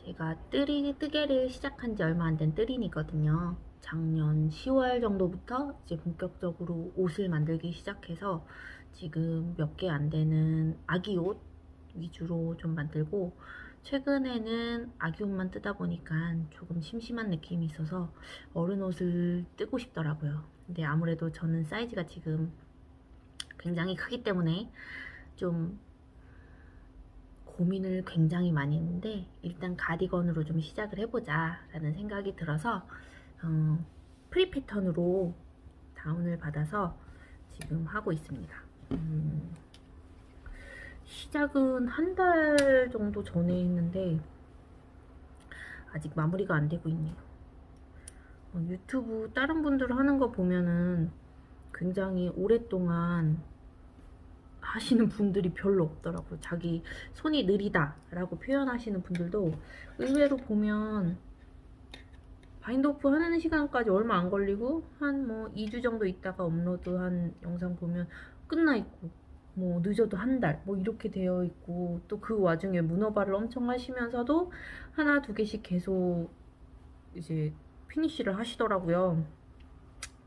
제가 뜨개를 시작한 지 얼마 안 된 뜨린이거든요. 작년 10월 정도부터 이제 본격적으로 옷을 만들기 시작해서 지금 몇 개 안 되는 아기 옷 위주로 좀 만들고, 최근에는 아기 옷만 뜨다 보니까 조금 심심한 느낌이 있어서 어른 옷을 뜨고 싶더라고요. 근데 아무래도 저는 사이즈가 지금 굉장히 크기 때문에 좀 고민을 굉장히 많이 했는데, 일단 가디건으로 좀 시작을 해보자 라는 생각이 들어서 프리 패턴으로 다운을 받아서 지금 하고 있습니다. 시작은 한 달 정도 전에 했는데 아직 마무리가 안 되고 있네요. 유튜브 다른 분들 하는 거 보면은 굉장히 오랫동안 하시는 분들이 별로 없더라고요. 자기 손이 느리다 라고 표현하시는 분들도 의외로 보면 바인드 오프 하는 시간까지 얼마 안 걸리고 한 뭐 2주 정도 있다가 업로드한 영상 보면 끝나 있고, 뭐 늦어도 한 달 뭐 이렇게 되어 있고, 또 그 와중에 문어발을 엄청 하시면서도 하나 두 개씩 계속 이제 피니쉬를 하시더라고요.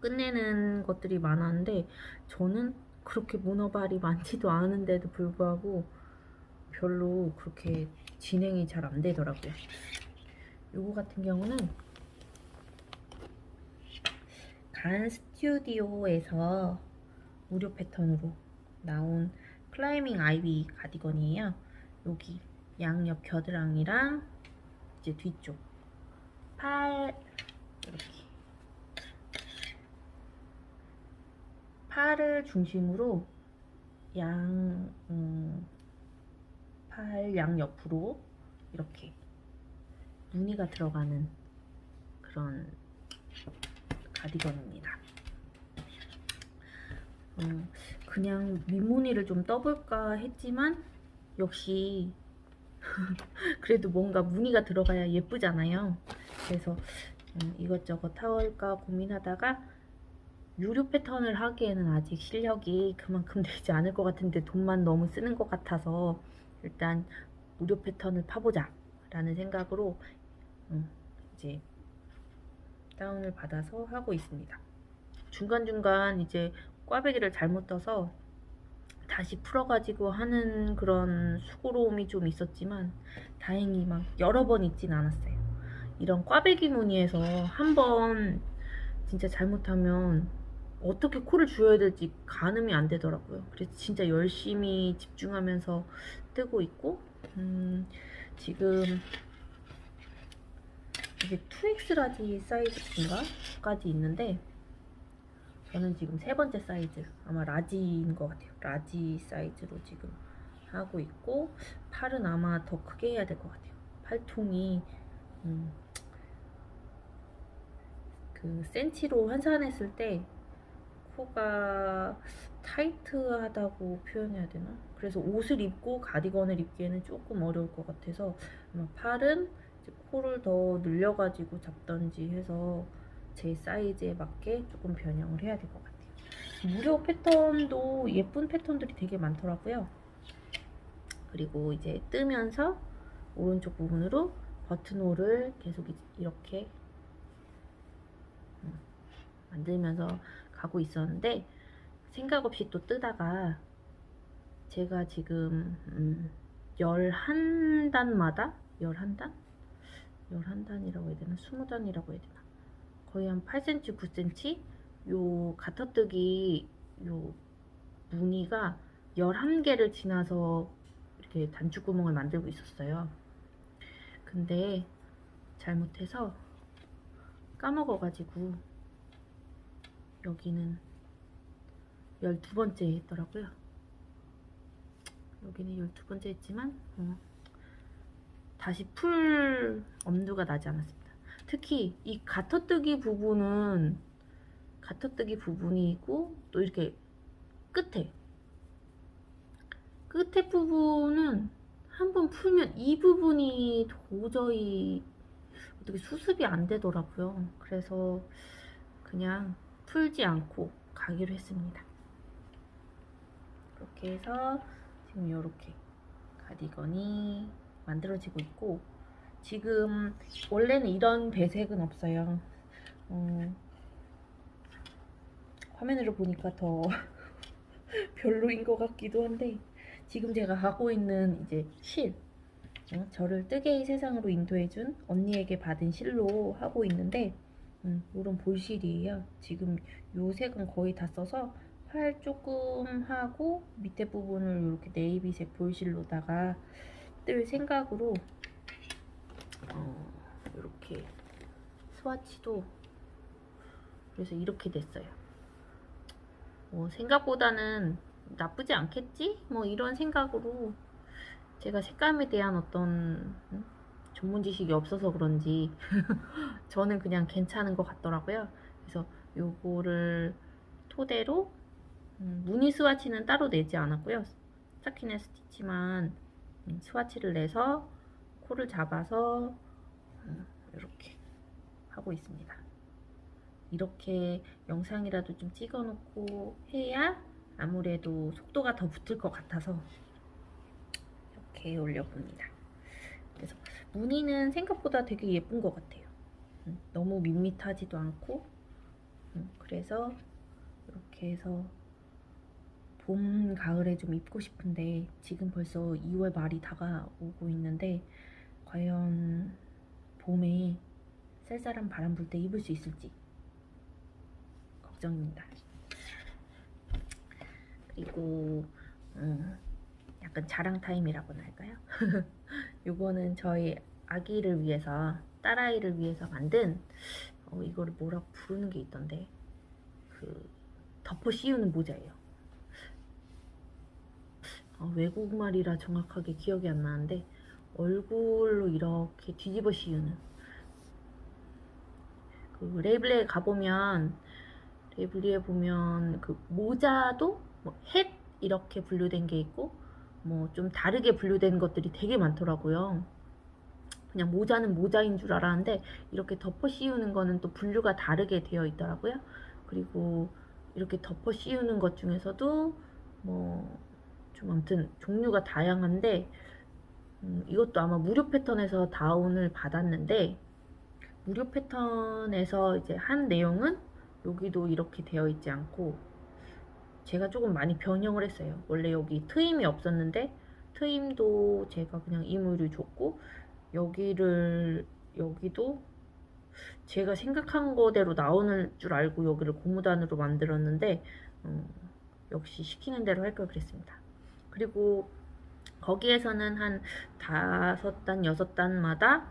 끝내는 것들이 많았는데 저는 그렇게 문어발이 많지도 않은데도 불구하고 별로 그렇게 진행이 잘 안 되더라고요. 요거 같은 경우는 간 스튜디오에서 무료 패턴으로 나온 클라이밍 아이비 가디건이에요. 여기 양옆 겨드랑이랑 이제 뒤쪽 팔, 이렇게 팔을 중심으로 팔 양옆으로 이렇게 무늬가 들어가는 그런 가디건입니다. 그냥 밑무늬를 좀 떠볼까 했지만 역시 그래도 뭔가 무늬가 들어가야 예쁘잖아요. 그래서 이것저것 타올까 고민하다가 유료 패턴을 하기에는 아직 실력이 그만큼 되지 않을 것 같은데 돈만 너무 쓰는 것 같아서 일단 무료 패턴을 파보자 라는 생각으로 이제 다운을 받아서 하고 있습니다. 중간중간 이제 꽈배기를 잘못 떠서 다시 풀어가지고 하는 그런 수고로움이 좀 있었지만 다행히 막 여러 번 있진 않았어요. 이런 꽈배기 무늬에서 한번 진짜 잘못하면 어떻게 코를 줄여야 될지 가늠이 안 되더라고요. 그래서 진짜 열심히 집중하면서 뜨고 있고, 지금 이게 2X 라지 사이즈인가까지 있는데 저는 지금 세 번째 사이즈, 아마 라지인 것 같아요. 라지 사이즈로 지금 하고 있고, 팔은 아마 더 크게 해야 될 것 같아요. 팔통이 그 센치로 환산했을 때 코가 타이트하다고 표현해야 되나? 그래서 옷을 입고 가디건을 입기에는 조금 어려울 것 같아서 아마 팔은 이제 코를 더 늘려가지고 잡던지 해서 제 사이즈에 맞게 조금 변형을 해야 될 것 같아요. 무료 패턴도 예쁜 패턴들이 되게 많더라고요. 그리고 이제 뜨면서 오른쪽 부분으로 버튼홀을 계속 이렇게 만들면서 가고 있었는데, 생각 없이 또 뜨다가 제가 지금 11단마다 11단? 11단이라고 해야 되나? 20단이라고 해야 되나? 거의 한 8cm, 9cm? 요 가터뜨기 요 무늬가 11개를 지나서 이렇게 단추구멍을 만들고 있었어요. 근데 잘못해서 까먹어가지고 여기는 12번째 했더라고요. 여기는 12번째 했지만 다시 풀 엄두가 나지 않았습니다. 특히 이 가터뜨기 부분이 있고 또 이렇게 끝에 부분은 한번 풀면 이 부분이 도저히 어떻게 수습이 안 되더라고요. 그래서 그냥 풀지 않고 가기로 했습니다. 그렇게 해서 지금 이렇게 가디건이 만들어지고 있고, 지금 원래는 이런 배색은 없어요. 화면으로 보니까 더 별로인 것 같기도 한데, 지금 제가 하고 있는 이제 실, 저를 뜨개의 세상으로 인도해준 언니에게 받은 실로 하고 있는데, 이런 볼실이에요. 지금 요 색은 거의 다 써서 팔 조금 하고 밑에 부분을 이렇게 네이비색 볼실로다가 뜰 생각으로 이렇게 스와치도 그래서 이렇게 됐어요. 생각보다는 나쁘지 않겠지? 뭐 이런 생각으로 제가 색감에 대한 어떤 전문 지식이 없어서 그런지 저는 그냥 괜찮은 것 같더라고요. 그래서 요거를 토대로 무늬 스와치는 따로 내지 않았고요. 스타킹에 스티치만 스와치를 내서 코를 잡아서 이렇게 하고 있습니다. 이렇게 영상이라도 좀 찍어 놓고 해야 아무래도 속도가 더 붙을 것 같아서 이렇게 올려봅니다. 그래서 무늬는 생각보다 되게 예쁜 것 같아요. 너무 밋밋하지도 않고, 그래서 이렇게 해서 봄, 가을에 좀 입고 싶은데 지금 벌써 2월 말이 다가오고 있는데 과연 봄에 쌀쌀한 바람 불 때 입을 수 있을지 걱정입니다. 그리고 약간 자랑 타임이라고나 할까요? 요거는 저희 아기를 위해서, 딸아이를 위해서 만든 이거를 뭐라고 부르는 게 있던데, 그 덮어 씌우는 모자예요. 외국말이라 정확하게 기억이 안 나는데 얼굴로 이렇게 뒤집어 씌우는, 그 레이블리에 가보면, 레이블리에 보면 그 모자도 뭐 햇 이렇게 분류된 게 있고 뭐 좀 다르게 분류된 것들이 되게 많더라고요. 그냥 모자는 모자인 줄 알았는데 이렇게 덮어 씌우는 거는 또 분류가 다르게 되어 있더라고요. 그리고 이렇게 덮어 씌우는 것 중에서도 뭐 좀 아무튼 종류가 다양한데, 이것도 아마 무료 패턴에서 다운을 받았는데, 무료 패턴에서 이제 한 내용은 여기도 이렇게 되어 있지 않고 제가 조금 많이 변형을 했어요. 원래 여기 트임이 없었는데 트임도 제가 그냥 이물을 줬고, 여기도 제가 생각한 거대로 나오는 줄 알고 여기를 고무단으로 만들었는데 역시 시키는 대로 할 걸 그랬습니다. 그리고 거기에서는 한 5단, 6단마다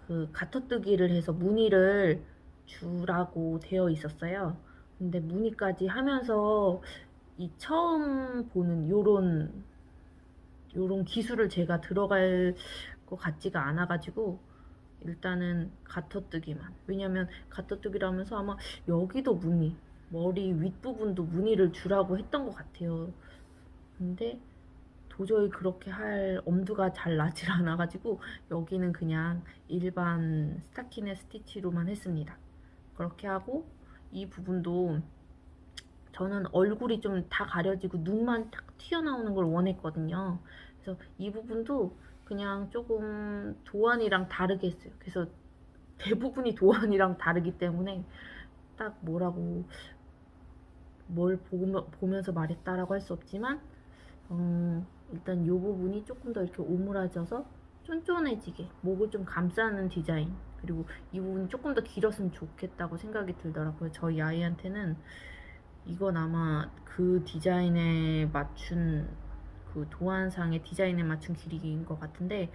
그 가터뜨기를 해서 무늬를 주라고 되어 있었어요. 근데 무늬까지 하면서 이 처음 보는 요런 기술을 제가 들어갈 것 같지가 않아가지고 일단은 가터뜨기만. 왜냐면 가터뜨기라면서 아마 여기도 무늬, 머리 윗부분도 무늬를 주라고 했던 것 같아요. 근데 도저히 그렇게 할 엄두가 잘 나질 않아가지고 여기는 그냥 일반 스타킹의 스티치로만 했습니다. 그렇게 하고 이 부분도 저는 얼굴이 좀 다 가려지고 눈만 탁 튀어나오는 걸 원했거든요. 그래서 이 부분도 그냥 조금 도안이랑 다르게 했어요. 그래서 대부분이 도안이랑 다르기 때문에 딱 뭘 보면서 말했다라고 할 수 없지만 일단 이 부분이 조금 더 이렇게 오므라져서 쫀쫀해지게 목을 좀 감싸는 디자인, 그리고 이 부분이 조금 더 길었으면 좋겠다고 생각이 들더라고요. 저희 아이한테는 이건 아마 그 디자인에 맞춘, 그 도안상의 디자인에 맞춘 길이인 것 같은데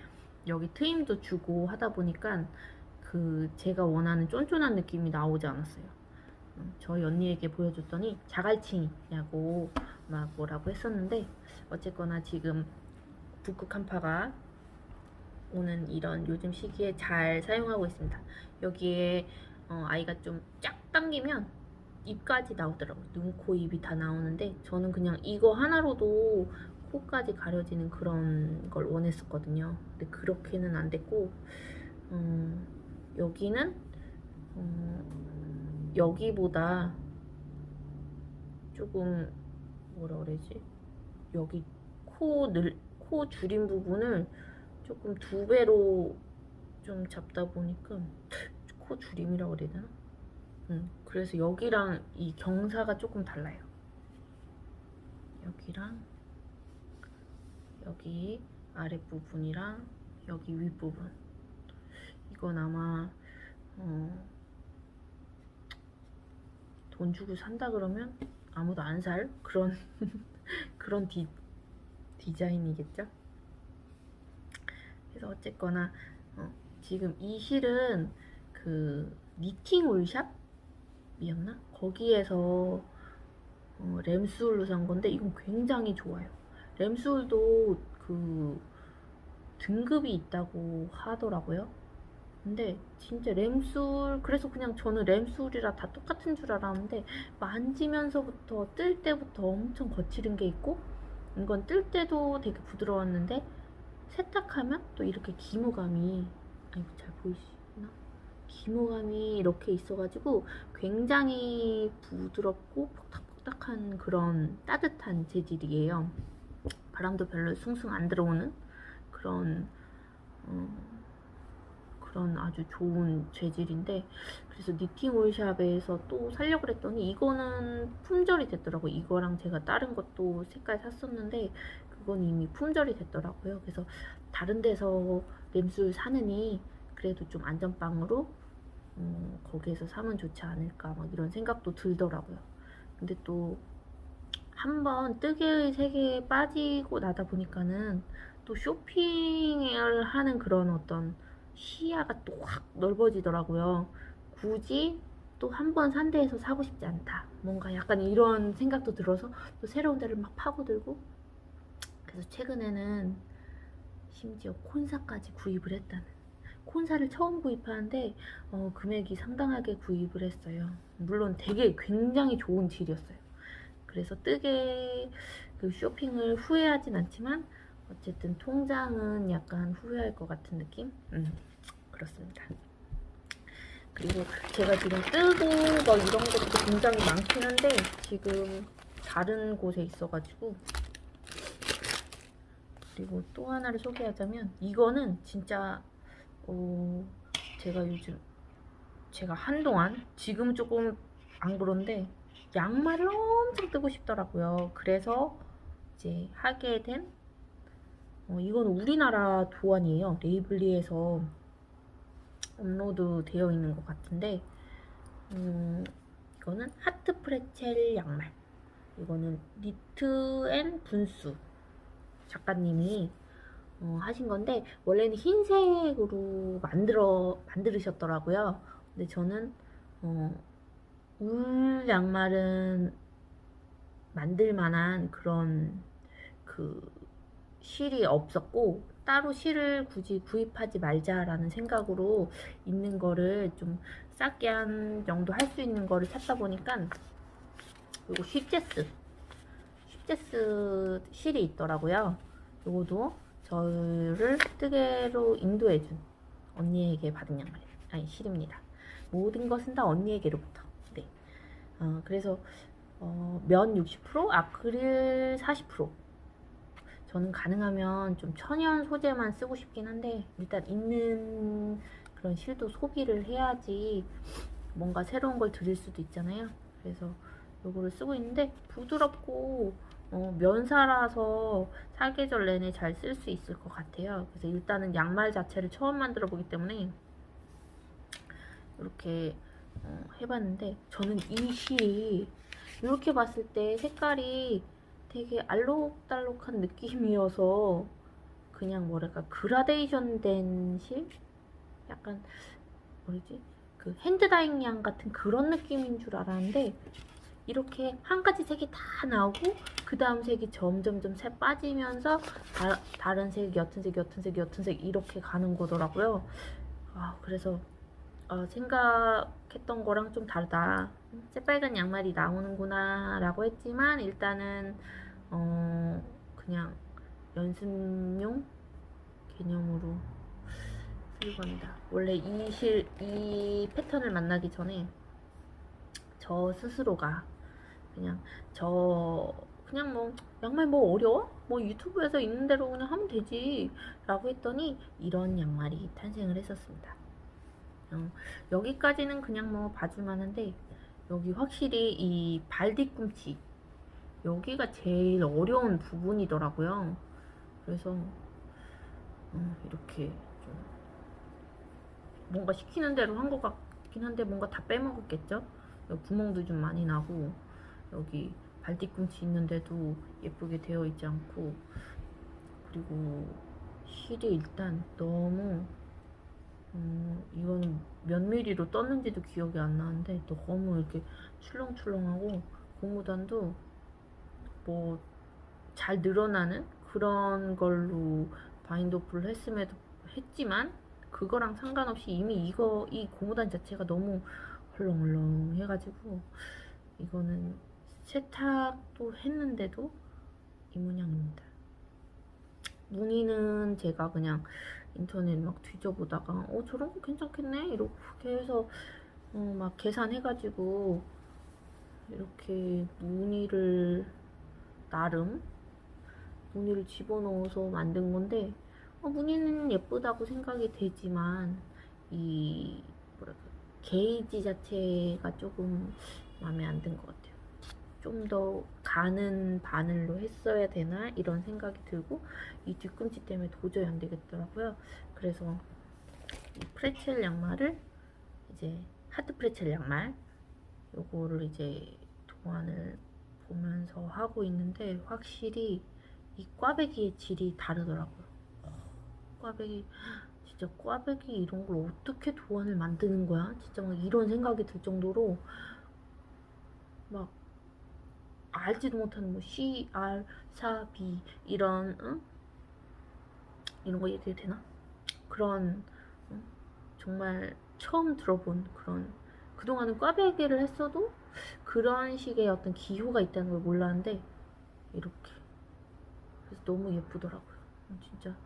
여기 트임도 주고 하다 보니까 그 제가 원하는 쫀쫀한 느낌이 나오지 않았어요. 저희 언니에게 보여줬더니 자갈치냐고 막 뭐라고 했었는데, 어쨌거나 지금 북극 한파가 오는 이런 요즘 시기에 잘 사용하고 있습니다. 여기에 아이가 좀 쫙 당기면 입까지 나오더라고요. 눈, 코, 입이 다 나오는데 저는 그냥 이거 하나로도 코까지 가려지는 그런 걸 원했었거든요. 근데 그렇게는 안 됐고 여기는 여기보다 조금 뭐라 그러지? 여기 코 줄인 부분을 조금 2배로 좀 잡다 보니까 코 줄임이라고 그래야 되나? 그래서 여기랑 이 경사가 조금 달라요. 여기랑 여기 아랫부분이랑 여기 윗부분. 이건 아마 돈 주고 산다 그러면 아무도 안 살 그런 그런 디자인이겠죠. 그래서 어쨌거나 지금 이 실은 그 니팅 올샵이었나? 거기에서 램스울로 산 건데 이건 굉장히 좋아요. 램스울도 그 등급이 있다고 하더라고요. 근데 진짜 램술, 그래서 그냥 저는 램술이라 다 똑같은 줄 알았는데 만지면서부터 뜰 때부터 엄청 거칠은 게 있고, 이건 뜰 때도 되게 부드러웠는데 세탁하면 또 이렇게 기모감이, 아이고 잘 보이시나? 기모감이 이렇게 있어가지고 굉장히 부드럽고 퍽딱퍽딱한 그런 따뜻한 재질이에요. 바람도 별로 숭숭 안 들어오는 그런 그런 아주 좋은 재질인데, 그래서 니팅 올샵에서 또 살려고 그랬더니 이거는 품절이 됐더라고요. 이거랑 제가 다른 것도 색깔 샀었는데 그건 이미 품절이 됐더라고요. 그래서 다른 데서 램술 사느니 그래도 좀 안전빵으로 거기에서 사면 좋지 않을까 막 이런 생각도 들더라고요. 근데 또 한번 뜨개의 세계에 빠지고 나다 보니까는 또 쇼핑을 하는 그런 어떤 시야가 또 확 넓어지더라고요. 굳이 또 한 번 산 데에서 사고 싶지 않다. 뭔가 약간 이런 생각도 들어서 또 새로운 데를 막 파고들고, 그래서 최근에는 심지어 콘사까지 구입을 했다는. 콘사를 처음 구입하는데 금액이 상당하게 구입을 했어요. 물론 되게 굉장히 좋은 질이었어요. 그래서 뜨개 그 쇼핑을 후회하진 않지만 어쨌든 통장은 약간 후회할 것 같은 느낌? 그렇습니다. 그리고 제가 지금 뜨고 막 이런 것도 굉장히 많긴 한데 지금 다른 곳에 있어가지고. 그리고 또 하나를 소개하자면 이거는 진짜 제가 한동안, 지금 조금 안 그런데 양말을 엄청 뜨고 싶더라고요. 그래서 이제 하게 된 이건 우리나라 도안이에요. 레이블리에서 업로드 되어 있는 것 같은데 이거는 하트 프레첼 양말. 이거는 니트 앤 분수 작가님이 하신 건데 원래는 흰색으로 만들으셨더라고요. 근데 저는 울 양말은 만들 만한 그런 그 실이 없었고 따로 실을 굳이 구입하지 말자라는 생각으로 있는 거를 좀 싸게 한 정도 할 수 있는 거를 찾다 보니까 요거 쉽제스 실이 있더라고요. 요거도 저를 뜨개로 인도해준 언니에게 받은 양말, 아니 실입니다. 모든 것은 다 언니에게로부터. 네. 그래서 면 60%, 아크릴 40%. 저는 가능하면 좀 천연 소재만 쓰고 싶긴 한데 일단 있는 그런 실도 소비를 해야지 뭔가 새로운 걸 드릴 수도 있잖아요. 그래서 요거를 쓰고 있는데 부드럽고 면사라서 사계절 내내 잘 쓸 수 있을 것 같아요. 그래서 일단은 양말 자체를 처음 만들어 보기 때문에 이렇게 해봤는데 저는 이 실이 이렇게 봤을 때 색깔이 되게 알록달록한 느낌이어서 그냥 뭐랄까 그라데이션 된 실? 약간 뭐지? 그 핸드다잉 양 같은 그런 느낌인 줄 알았는데 이렇게 한 가지 색이 다 나오고 그 다음 색이 점점점 색 빠지면서 다른 색, 옅은 색, 옅은 색, 옅은 색 이렇게 가는 거더라고요. 그래서 생각했던 거랑 좀 다르다. 새빨간 양말이 나오는구나 라고 했지만 일단은 그냥 연습용 개념으로 쓰려고 합니다. 원래 이 패턴을 만나기 전에 저 스스로가 그냥 뭐 양말 뭐 어려워? 뭐 유튜브에서 있는 대로 그냥 하면 되지 라고 했더니 이런 양말이 탄생을 했었습니다. 여기까지는 그냥 뭐 봐줄만 한데 여기 확실히 이 발 뒤꿈치 여기가 제일 어려운 부분이더라고요. 그래서 이렇게 좀 뭔가 시키는 대로 한 것 같긴 한데 뭔가 다 빼먹었겠죠? 여기 구멍도 좀 많이 나고 여기 발 뒤꿈치 있는데도 예쁘게 되어 있지 않고 그리고 실이 일단 너무 이거는 몇 미리로 떴는지도 기억이 안 나는데 너무 이렇게 출렁출렁하고 고무단도 뭐 잘 늘어나는 그런 걸로 바인더프를 했지만 그거랑 상관없이 이미 이 고무단 자체가 너무 헐렁헐렁 해가지고 이거는 세탁도 했는데도 이 모양입니다. 무늬는 제가 그냥 인터넷 막 뒤져보다가 저런 거 괜찮겠네 이렇게 해서 막 계산해가지고 이렇게 나름 무늬를 집어넣어서 만든 건데 무늬는 예쁘다고 생각이 되지만 이 게이지 자체가 조금 마음에 안 든 것 같아요. 좀 더 가는 바늘로 했어야 되나 이런 생각이 들고 이 뒤꿈치 때문에 도저히 안 되겠더라고요. 그래서 이 프레첼 양말을 이제 하드 프레첼 양말 요거를 이제 도안을 보면서 하고 있는데 확실히 이 꽈배기의 질이 다르더라고요. 진짜 꽈배기 이런 걸 어떻게 도안을 만드는 거야? 진짜 막 이런 생각이 들 정도로 막 알지도 못하는 뭐 C, R, 4, B 이런 이런 거 얘기해도 되나? 그런 정말 처음 들어본 그런 그동안은 꽈배기를 했어도 그런 식의 어떤 기호가 있다는 걸 몰랐는데 이렇게 그래서 너무 예쁘더라고요. 진짜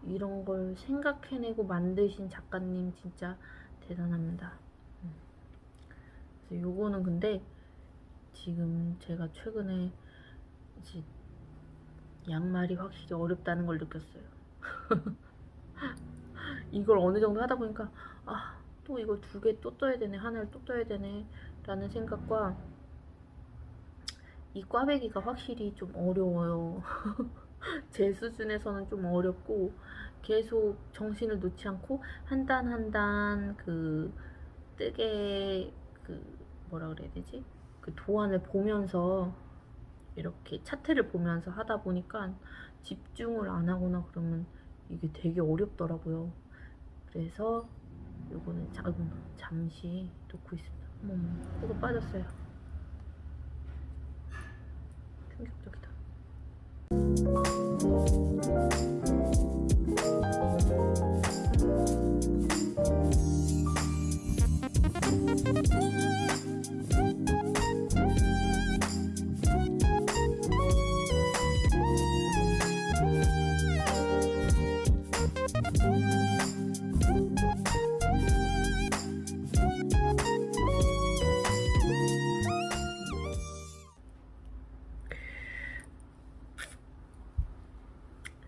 이런 걸 생각해내고 만드신 작가님 진짜 대단합니다. 그래서 요거는 근데 지금 제가 최근에 이제 양말이 확실히 어렵다는 걸 느꼈어요. 이걸 어느 정도 하다 보니까 또 이걸 2개 또 떠야 되네, 하나를 또 떠야 되네 라는 생각과 이 꽈배기가 확실히 좀 어려워요. 제 수준에서는 좀 어렵고 계속 정신을 놓지 않고 한 단 한 단 그 뜨개 뭐라 그래야 되지? 그 도안을 보면서 이렇게 차트를 보면서 하다 보니까 집중을 안 하거나 그러면 이게 되게 어렵더라고요. 그래서 요거는 잠시 놓고 있습니다. 이거 빠졌어요. 충격적이다.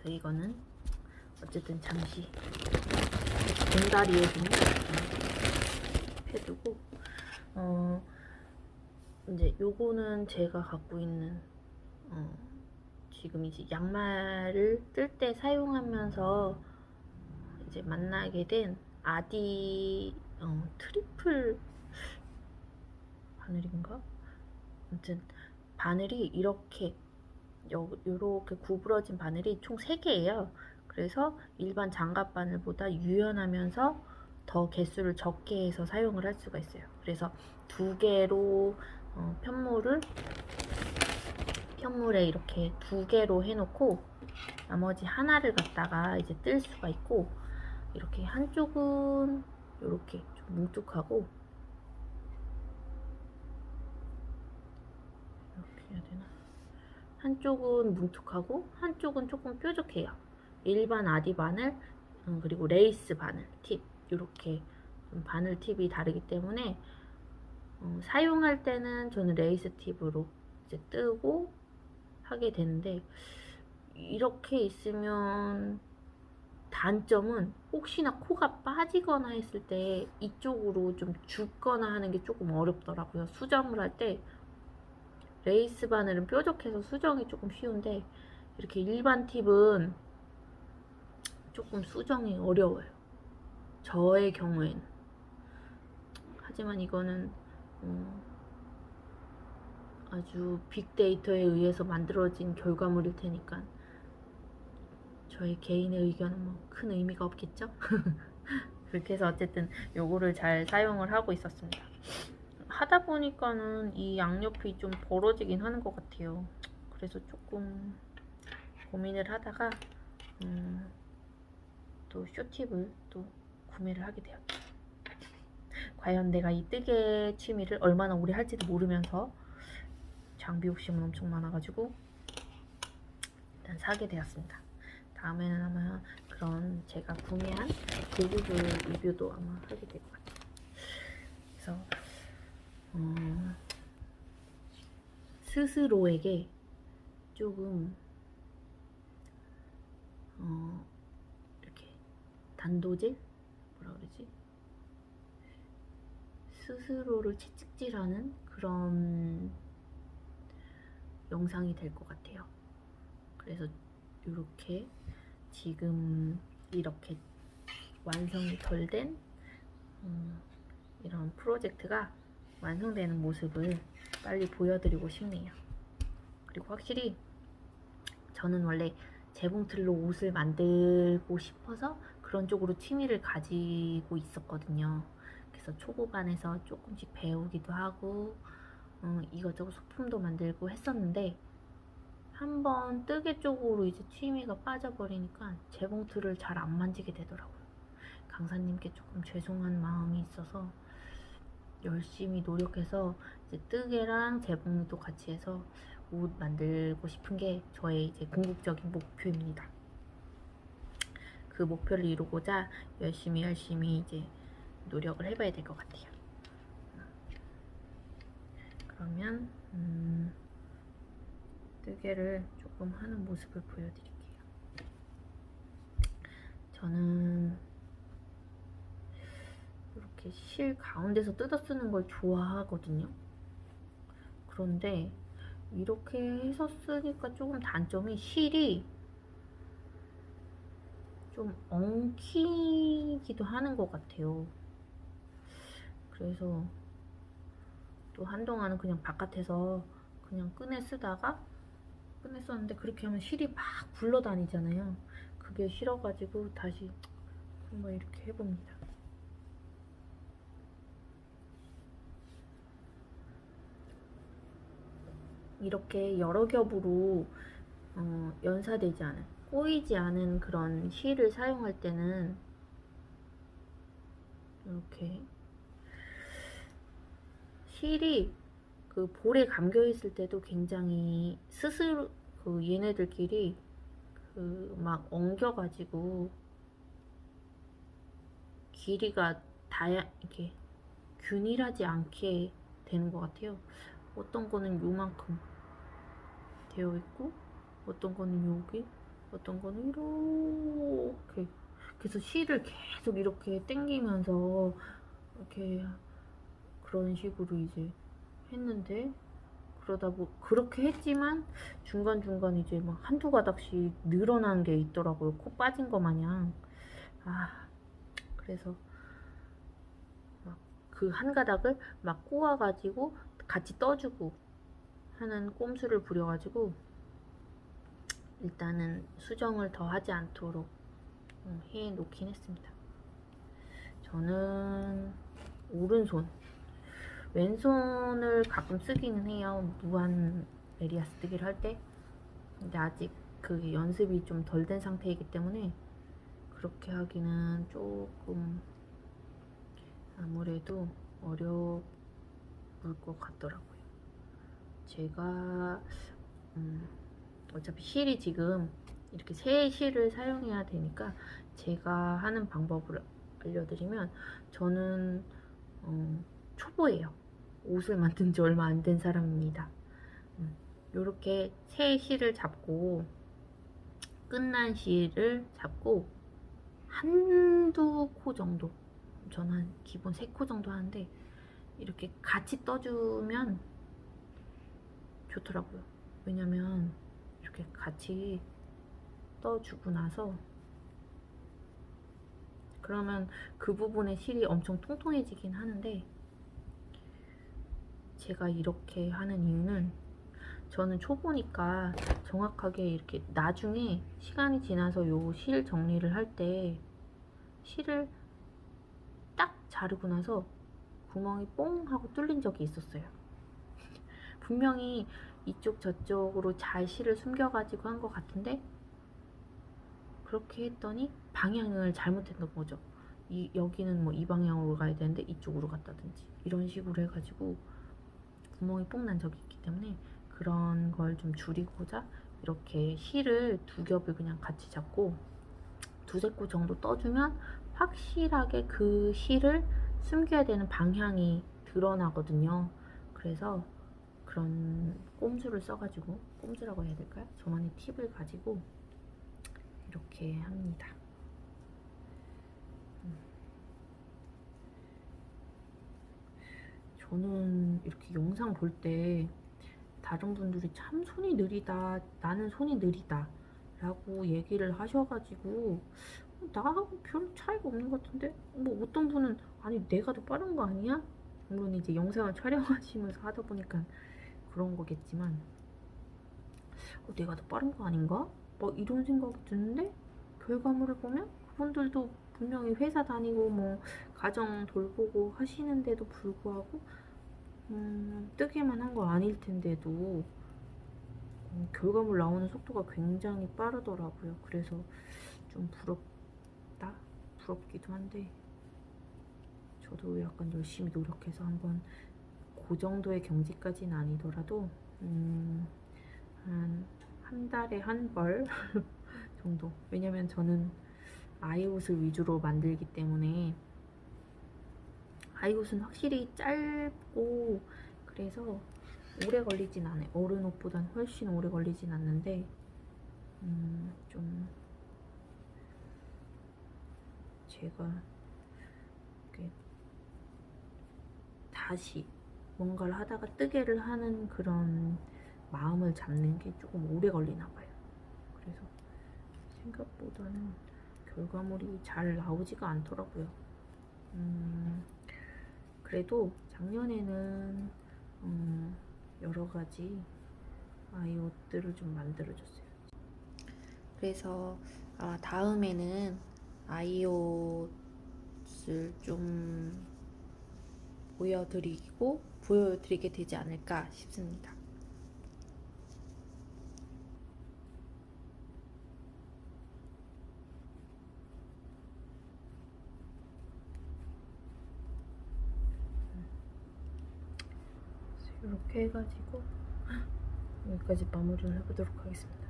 이거는 어쨌든 잠시 공다리에 좀 해두고 이제 요거는 제가 갖고 있는 지금 이제 양말을 뜰 때 사용하면서 이제 만나게 된 아디 트리플 바늘인가? 아무튼 바늘이 이렇게 구부러진 바늘이 총 3개예요. 그래서 일반 장갑 바늘보다 유연하면서 더 개수를 적게 해서 사용을 할 수가 있어요. 그래서 2개로 편물에 이렇게 2개로 해놓고 나머지 하나를 갖다가 이제 뜰 수가 있고 이렇게 한쪽은 이렇게 좀 뭉툭하고 해야 되나? 한쪽은 뭉툭하고 한쪽은 조금 뾰족해요. 일반 아디 바늘, 그리고 레이스 바늘 팁, 이렇게 바늘 팁이 다르기 때문에 사용할 때는 저는 레이스 팁으로 이제 뜨고 하게 되는데, 이렇게 있으면 단점은 혹시나 코가 빠지거나 했을 때 이쪽으로 좀 줍거나 하는 게 조금 어렵더라고요. 수정을 할 때 레이스 바늘은 뾰족해서 수정이 조금 쉬운데, 이렇게 일반 팁은 조금 수정이 어려워요, 저의 경우에는. 하지만 이거는 아주 빅데이터에 의해서 만들어진 결과물일 테니까 저의 개인의 의견은 뭐 큰 의미가 없겠죠? 그렇게 해서 어쨌든 요거를 잘 사용을 하고 있었습니다. 하다 보니까는 이 양옆이 좀 벌어지긴 하는 것 같아요. 그래서 조금 고민을 하다가 또 쇼팁을 또 구매를 하게 되었죠. 과연 내가 이 뜨개 취미를 얼마나 오래 할지도 모르면서 장비 욕심은 엄청 많아가지고 일단 사게 되었습니다. 다음에는 아마 그런 제가 구매한 도구들 리뷰도 아마 하게 될 것 같아요. 그래서 스스로에게 조금 이렇게 단도질? 뭐라 그러지? 스스로를 채찍질하는 그런 영상이 될 것 같아요. 그래서 이렇게 지금 이렇게 완성이 덜 된 이런 프로젝트가 완성되는 모습을 빨리 보여드리고 싶네요. 그리고 확실히 저는 원래 재봉틀로 옷을 만들고 싶어서 그런 쪽으로 취미를 가지고 있었거든요. 그래서 초보반에서 조금씩 배우기도 하고 이것저것 소품도 만들고 했었는데, 한번 뜨개 쪽으로 이제 취미가 빠져버리니까 재봉틀을 잘 안 만지게 되더라고요. 강사님께 조금 죄송한 마음이 있어서 열심히 노력해서 이제 뜨개랑 재봉도 같이 해서 옷 만들고 싶은 게 저의 이제 궁극적인 목표입니다. 그 목표를 이루고자 열심히 이제 노력을 해봐야 될 것 같아요. 그러면 뜨개를 조금 하는 모습을 보여드릴게요. 저는 이렇게 실 가운데서 뜯어 쓰는 걸 좋아하거든요. 그런데 이렇게 해서 쓰니까 조금 단점이 실이 좀 엉키기도 하는 것 같아요. 그래서 또 한동안은 그냥 바깥에서 그냥 끄내 썼는데, 그렇게 하면 실이 막 굴러다니잖아요. 그게 싫어가지고 다시 한번 이렇게 해봅니다. 이렇게 여러 겹으로 연사되지 않은, 꼬이지 않은 그런 실을 사용할 때는 이렇게 실이 그 볼에 감겨 있을 때도 굉장히 스스로 얘네들끼리 막 엉겨가지고 길이가 이렇게 균일하지 않게 되는 것 같아요. 어떤 거는 요만큼 되어 있고, 어떤 거는 여기, 어떤 거는 이렇게. 그래서 실을 계속 이렇게 당기면서 이렇게 그런 식으로 이제 했는데, 그렇게 했지만 중간중간 이제 막 한두 가닥씩 늘어난 게 있더라고요. 코 빠진 거 마냥. 그래서 막 그 한 가닥을 막 꼬아가지고 같이 떠주고 하는 꼼수를 부려가지고 일단은 수정을 더 하지 않도록 해 놓긴 했습니다. 저는 오른손, 왼손을 가끔 쓰기는 해요. 무한 메리아스 뜨기를 할 때. 근데 아직 그 연습이 좀 덜 된 상태이기 때문에 그렇게 하기는 조금 아무래도 어려울 것 같더라고요. 제가 어차피 실이 지금 이렇게 새 실을 사용해야 되니까 제가 하는 방법을 알려드리면, 저는 초보예요. 옷을 만든 지 얼마 안 된 사람입니다. 이렇게 새 실을 잡고 끝난 실을 잡고 한두 코 정도, 저는 기본 3코 정도 하는데 이렇게 같이 떠주면 좋더라고요. 왜냐면 이렇게 같이 떠주고 나서 그러면 그 부분의 실이 엄청 통통해지긴 하는데, 제가 이렇게 하는 이유는 저는 초보니까 정확하게 이렇게 나중에 시간이 지나서 요 실 정리를 할 때 실을 딱 자르고 나서 구멍이 뽕 하고 뚫린 적이 있었어요. 분명히 이쪽 저쪽으로 잘 실을 숨겨가지고 한 것 같은데, 그렇게 했더니 방향을 잘못했던 거죠. 여기는 뭐 이 방향으로 가야 되는데 이쪽으로 갔다든지 이런 식으로 해가지고 구멍이 뽕 난 적이 있기 때문에, 그런 걸 좀 줄이고자 이렇게 실을 두 겹을 그냥 같이 잡고 두세 코 정도 떠주면 확실하게 그 실을 숨겨야 되는 방향이 드러나거든요. 그래서 그런 꼼수를 써가지고, 꼼수라고 해야 될까요? 저만의 팁을 가지고 이렇게 합니다. 저는 이렇게 영상 볼 때 다른 분들이 참 손이 느리다, 나는 손이 느리다 라고 얘기를 하셔가지고 나하고 별 차이가 없는 것 같은데, 뭐 어떤 분은 아니 내가 더 빠른 거 아니야? 물론 이제 영상을 촬영하시면서 하다 보니까 그런 거겠지만, 내가 더 빠른 거 아닌가? 뭐 이런 생각이 드는데, 결과물을 보면 그분들도 분명히 회사 다니고 뭐 가정 돌보고 하시는데도 불구하고 뜨기만 한 거 아닐 텐데도 결과물 나오는 속도가 굉장히 빠르더라고요. 그래서 좀 부럽기도 한데, 저도 약간 열심히 노력해서 한번 그 정도의 경지까지는 아니더라도 한 달에 한 벌 정도. 왜냐면 저는 아이 옷을 위주로 만들기 때문에 아이 옷은 확실히 짧고 그래서 오래 걸리진 않아요. 어른 옷보단 훨씬 오래 걸리진 않는데, 좀 제가 이렇게 다시 뭔가를 하다가 뜨개를 하는 그런 마음을 잡는 게 조금 오래 걸리나 봐요. 그래서 생각보다는 결과물이 잘 나오지가 않더라고요. 그래도 작년에는 여러 가지 아이 옷들을 좀 만들어줬어요. 그래서 다음에는 아이 옷을 좀 보여드리게 되지 않을까 싶습니다. 이렇게 해가지고 여기까지 마무리를 해보도록 하겠습니다.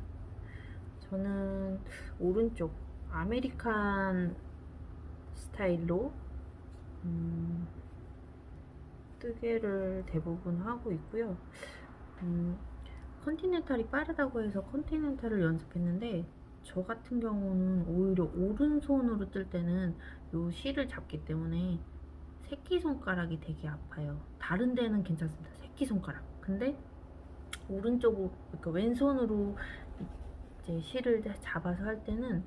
저는 오른쪽 아메리칸 스타일로 뜨개를 대부분 하고 있고요. 컨티넨탈이 빠르다고 해서 컨티넨탈을 연습했는데, 저 같은 경우는 오히려 오른손으로 뜰 때는 요 실을 잡기 때문에 새끼손가락이 되게 아파요. 다른 데는 괜찮습니다. 새끼손가락. 근데 오른쪽으로, 그러니까 왼손으로 이제 실을 잡아서 할 때는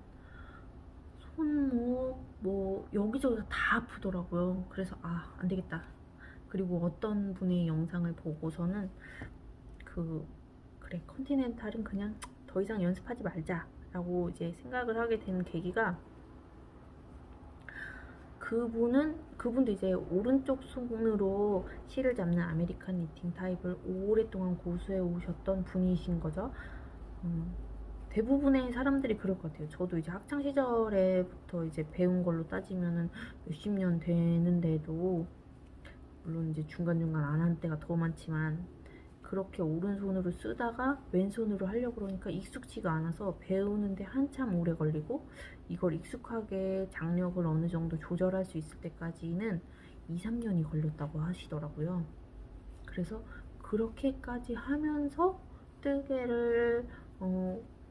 손목 뭐 여기저기서 다 아프더라고요. 그래서 안 되겠다. 그리고 어떤 분의 영상을 보고서는 그래 컨티넨탈은 그냥 더 이상 연습하지 말자라고 이제 생각을 하게 된 계기가, 그분도 이제 오른쪽 손으로 실을 잡는 아메리칸 니팅 타입을 오랫동안 고수해 오셨던 분이신 거죠. 대부분의 사람들이 그럴 것 같아요. 저도 이제 학창 시절에부터 이제 배운 걸로 따지면은 몇십 년 되는데도, 물론 이제 중간중간 안 한 때가 더 많지만, 그렇게 오른손으로 쓰다가 왼손으로 하려고 그러니까 익숙지가 않아서 배우는데 한참 오래 걸리고, 이걸 익숙하게 장력을 어느 정도 조절할 수 있을 때까지는 2, 3년이 걸렸다고 하시더라고요. 그래서 그렇게까지 하면서 뜨개를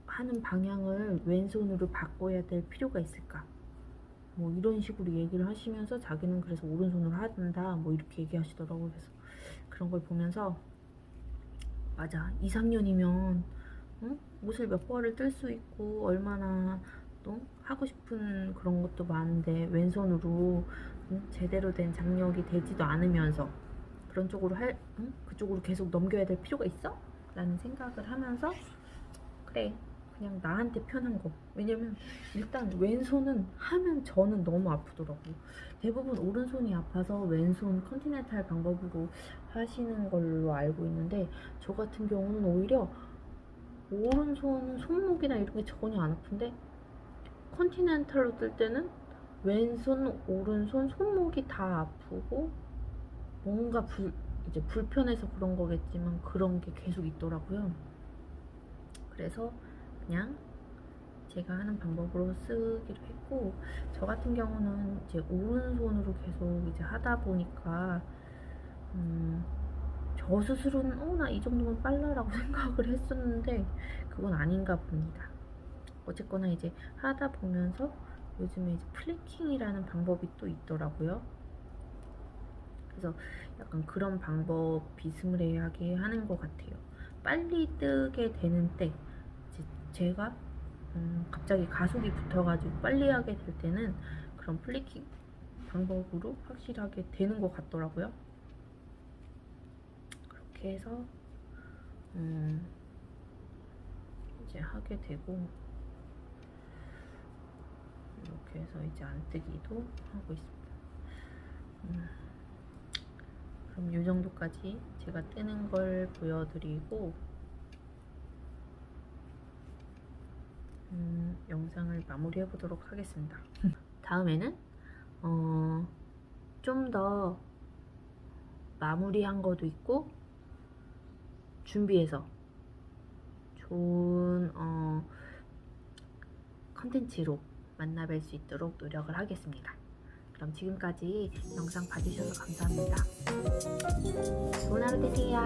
하는 방향을 왼손으로 바꿔야 될 필요가 있을까? 뭐 이런 식으로 얘기를 하시면서 자기는 그래서 오른손으로 한다 뭐 이렇게 얘기하시더라고요. 그래서 그런 걸 보면서 맞아, 2, 3년이면 옷을 몇 벌을 뜰 수 있고 얼마나 또 하고 싶은 그런 것도 많은데 왼손으로 제대로 된 장력이 되지도 않으면서 그런 쪽으로 그쪽으로 계속 넘겨야 될 필요가 있어? 라는 생각을 하면서 그래, 그냥 나한테 편한 거. 왜냐면 일단 왼손은 하면 저는 너무 아프더라고요. 대부분 오른손이 아파서 왼손 컨티넨탈 방법으로 하시는 걸로 알고 있는데, 저 같은 경우는 오히려 오른손 손목이나 이런 게 전혀 안 아픈데 컨티넨탈로 뜰 때는 왼손, 오른손, 손목이 다 아프고 뭔가 이제 불편해서 그런 거겠지만 그런 게 계속 있더라고요. 그래서 그냥 제가 하는 방법으로 쓰기로 했고, 저 같은 경우는 이제 오른손으로 계속 이제 하다 보니까 저 스스로는 나 이 정도면 빨라라고 생각을 했었는데 그건 아닌가 봅니다. 어쨌거나 이제 하다 보면서 요즘에 이제 플리킹이라는 방법이 또 있더라고요. 그래서 약간 그런 방법 비스무리하게 하는 것 같아요. 빨리 뜨게 되는 때, 이제 제가 갑자기 가속이 붙어가지고 빨리 하게 될 때는 그런 플리킹 방법으로 확실하게 되는 것 같더라고요. 그렇게 해서 이제 하게 되고, 이렇게 해서 이제 안뜨기도 하고 있습니다. 그럼 이 정도까지 제가 뜨는 걸 보여드리고 영상을 마무리해 보도록 하겠습니다. 다음에는 좀 더 마무리한 것도 있고 준비해서 좋은 컨텐츠로 만나뵐 수 있도록 노력을 하겠습니다. 그럼 지금까지 영상 봐주셔서 감사합니다. 좋은 하루 되세요.